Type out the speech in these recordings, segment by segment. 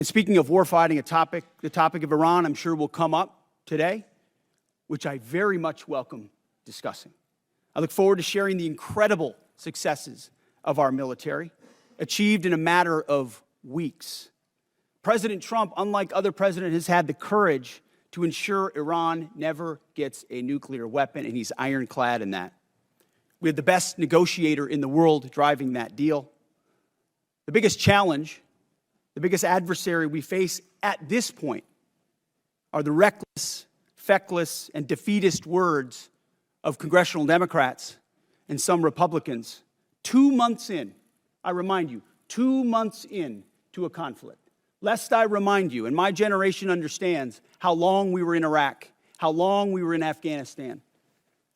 And speaking of war fighting, the topic of Iran, I'm sure will come up today, which I very much welcome discussing. I look forward to sharing the incredible successes of our military, achieved in a matter of weeks. President Trump, unlike other presidents, has had the courage to ensure Iran never gets a nuclear weapon, and he's ironclad in that. We have the best negotiator in the world driving that deal. The biggest challenge, the biggest adversary we face at this point are the reckless, feckless, and defeatist words of congressional Democrats and some Republicans 2 months in, I remind you, 2 months in to a conflict. Lest I remind you, and my generation understands how long we were in Iraq, how long we were in Afghanistan,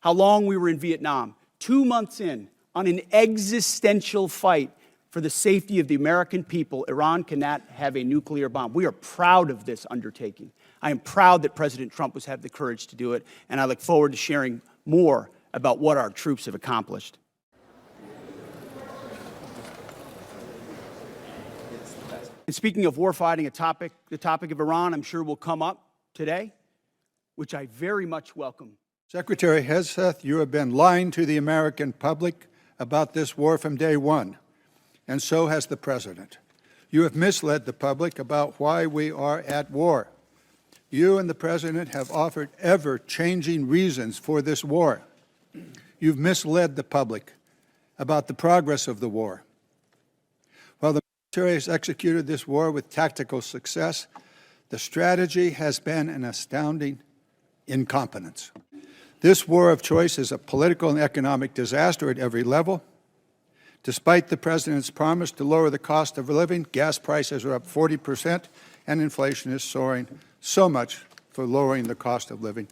how long we were in Vietnam. 2 months in, on an existential fight for the safety of the American people, Iran cannot have a nuclear bomb. We are proud of this undertaking. I am proud that President Trump has had the courage to do it, and I look forward to sharing more about what our troops have accomplished. And speaking of war fighting, the topic of Iran, I'm sure will come up today, which I very much welcome. Secretary Hegseth, you have been lying to the American public about this war from day one, and so has the President. You have misled the public about why we are at war. You and the President have offered ever-changing reasons for this war. You've misled the public about the progress of the war. While the military has executed this war with tactical success, the strategy has been an astounding incompetence. This war of choice is a political and economic disaster at every level. Despite the President's promise to lower the cost of living, gas prices are up 40%, and inflation is soaring so much for lowering the cost of living.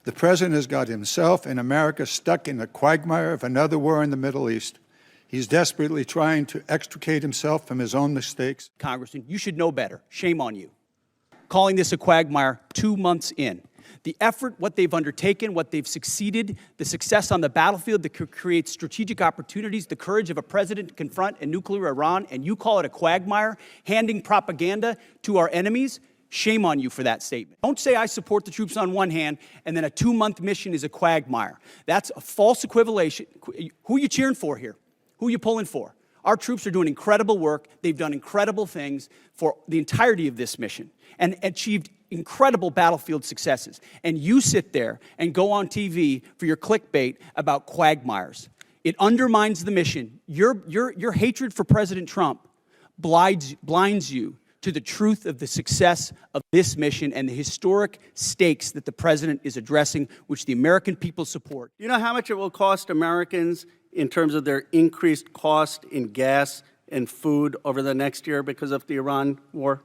The President has got himself and America stuck in the quagmire of another war in the Middle East. He's desperately trying to extricate himself from his own mistakes. Congressman, you should know better. Shame on you. Calling this a quagmire 2 months in. The effort, what they've undertaken, what they've succeeded, the success on the battlefield that could create strategic opportunities, the courage of a president to confront a nuclear Iran, and you call it a quagmire, handing propaganda to our enemies? Shame on you for that statement. Don't say I support the troops on one hand, and then a 2-month mission is a quagmire. That's a false equivalation. Who are you cheering for here? Who are you pulling for? Our troops are doing incredible work. They've done incredible things for the entirety of this mission and achieved incredible battlefield successes. And you sit there and go on TV for your clickbait about quagmires. It undermines the mission. Your hatred for President Trump blinds you to the truth of the success of this mission and the historic stakes that the President is addressing, which the American people support. You know how much it will cost Americans in terms of their increased cost in gas and food over the next year because of the Iran war?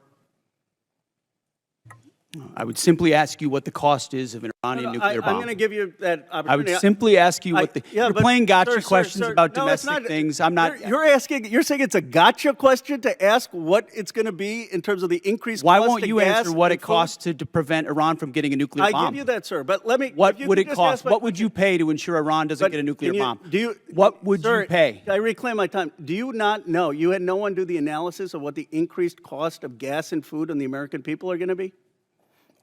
I would simply ask you what the cost is of an Iranian nuclear bomb. I'm going to give you that opportunity. I would simply ask you what the... you're playing gotcha questions about no, domestic things. I'm not... You're saying it's a gotcha question to ask what it's going to be in terms of the increased cost of gas. Why won't you answer what it costs to prevent Iran from getting a nuclear bomb? I give you that, sir, but let me... What would it cost? What would you pay to ensure Iran doesn't get a nuclear bomb? What would you pay? I reclaim my time. Do you not know? You had no one do the analysis of what the increased cost of gas and food on the American people are going to be?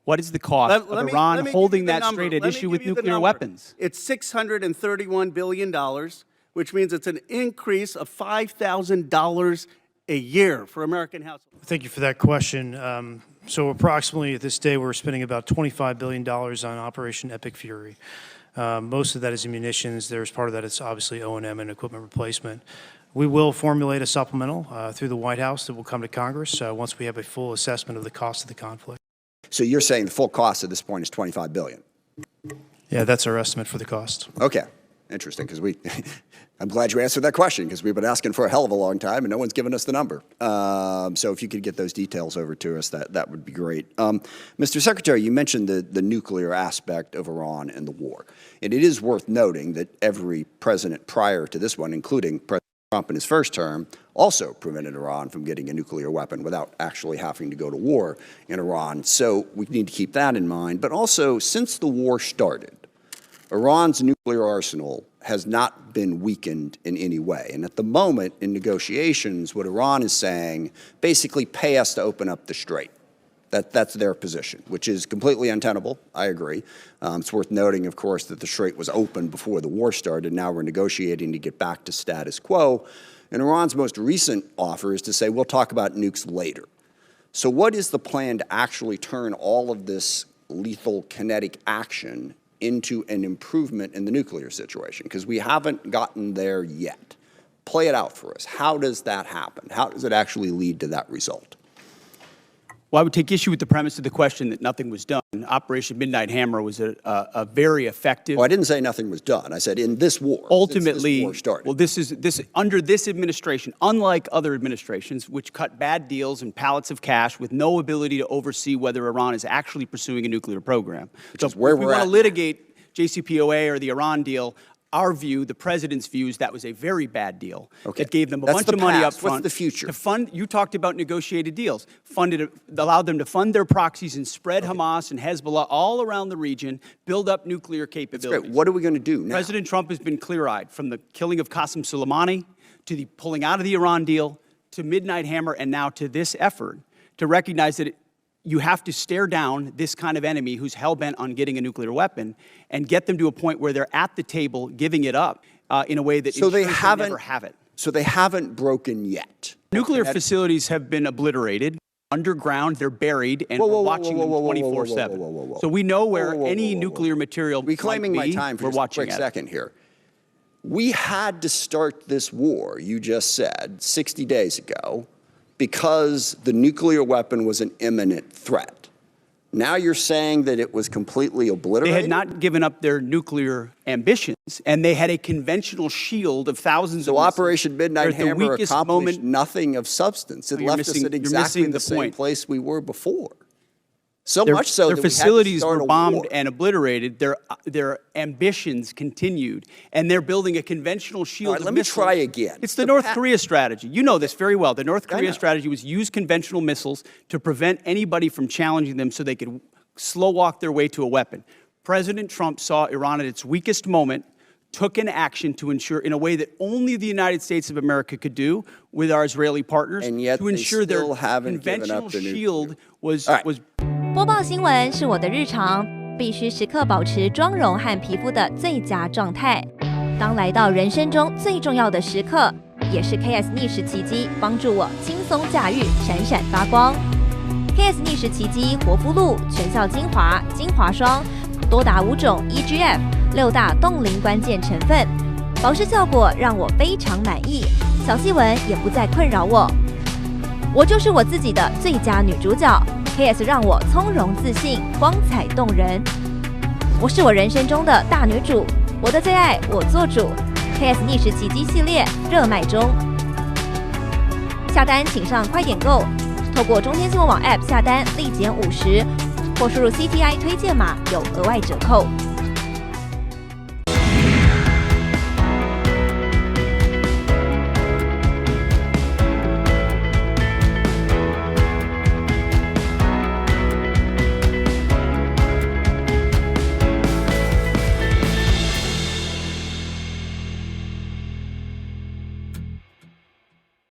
What is the cost of Iran holding that straight at issue with nuclear weapons? It's $631 billion, which means it's an increase of $5,000 a year for American households. Thank you for that question. So approximately at this day, we're spending about $25 billion on Operation Epic Fury. Most of that is munitions. There's part of that is obviously O&M and equipment replacement. We will formulate a supplemental through the White House that will come to Congress once we have a full assessment of the cost of the conflict. So you're saying the full cost at this point is $25 billion? Yeah, that's our estimate for the cost. Okay. Interesting, because I'm glad you answered that question, because we've been asking for a hell of a long time, and no one's given us the number. So if you could get those details over to us, that would be great. Mr. Secretary, you mentioned the nuclear aspect of Iran and the war. And it is worth noting that every president prior to this one, including President Trump in his first term, also prevented Iran from getting a nuclear weapon without actually having to go to war in Iran. So we need to keep that in mind. But also, since the war started, Iran's nuclear arsenal has not been weakened in any way. And at the moment, in negotiations, what Iran is saying, basically pay us to open up the strait. That's their position, which is completely untenable. I agree. It's worth noting, of course, that the strait was open before the war started. Now we're negotiating to get back to status quo. And Iran's most recent offer is to say, we'll talk about nukes later. So what is the plan to actually turn all of this lethal kinetic action into an improvement in the nuclear situation? Because we haven't gotten there yet. Play it out for us. How does that happen? How does it actually lead to that result? Well, I would take issue with the premise of the question that nothing was done. Operation Midnight Hammer was a very effective. Well, I didn't say nothing was done. I said in this war. Ultimately, since this war started. well, this under this administration, unlike other administrations, which cut bad deals and pallets of cash with no ability to oversee whether Iran is actually pursuing a nuclear program. Which is where if we we're want at to now. litigate JCPOA or the Iran deal, our view, the president's views, that was a very bad deal. Okay. That gave them a That's bunch the of money up past. front. What's the future? To fund, you talked about negotiated deals. Allowed them to fund their proxies and spread Hamas and Hezbollah all around the region, build up nuclear capabilities. Great. What are we going to do now? President Trump has been clear-eyed, from the killing of Qasem Soleimani to the pulling out of the Iran deal to Midnight Hammer and now to this effort to recognize that you have to stare down this kind of enemy who's hell-bent on getting a nuclear weapon and get them to a point where they're at the table giving it up in a way that ensures they never have it. So they haven't broken yet. Nuclear facilities have been obliterated. Underground, they're buried, and we're watching them 24/7. So we know where any nuclear material Reclaiming might be. my time for We're just a watching quick it. second here. We had to start this war, you just said, 60 days ago, because the nuclear weapon was an imminent threat. Now you're saying that it was completely obliterated? They had not given up their nuclear ambitions, and they had a conventional shield of thousands of So missiles. Operation Midnight They're at the Hammer weakest accomplished moment. nothing of substance. It No, you're left us missing- at you're exactly missing the the same point. place we were before. So Their, much so their that we had to facilities start were a bombed war. and obliterated. Their ambitions continued, and they're building a conventional shield. All right, of let me missiles. try again. It's the North Korea strategy. You know this very well. The North I Korea know. strategy was use conventional missiles to prevent anybody from challenging them, so they could slow walk their way to a weapon. President Trump saw Iran at its weakest moment, took an action to ensure, in a way that only the United States of America could do with our Israeli partners, And yet to they ensure their still haven't given conventional up their nuclear. shield was All right. was. 播报新闻是我的日常，必须时刻保持妆容和皮肤的最佳状态。当来到人生中最重要的时刻，也是 KS 逆时奇迹帮助我轻松驾驭，闪闪发光。KS 逆时奇迹活肤露全效精华、精华霜，多达5种 EGF 6大冻龄关键成分，保湿效果让我非常满意，小细纹也不再困扰我。我就是我自己的最佳女主角。KS 让我从容自信，光彩动人。我是我人生中的大女主，我的最爱我做主。KS 逆时奇迹系列热卖中，下单请上快点购，透过中天新闻网 App 下单立减50，或输入 CTI 推荐码有额外折扣。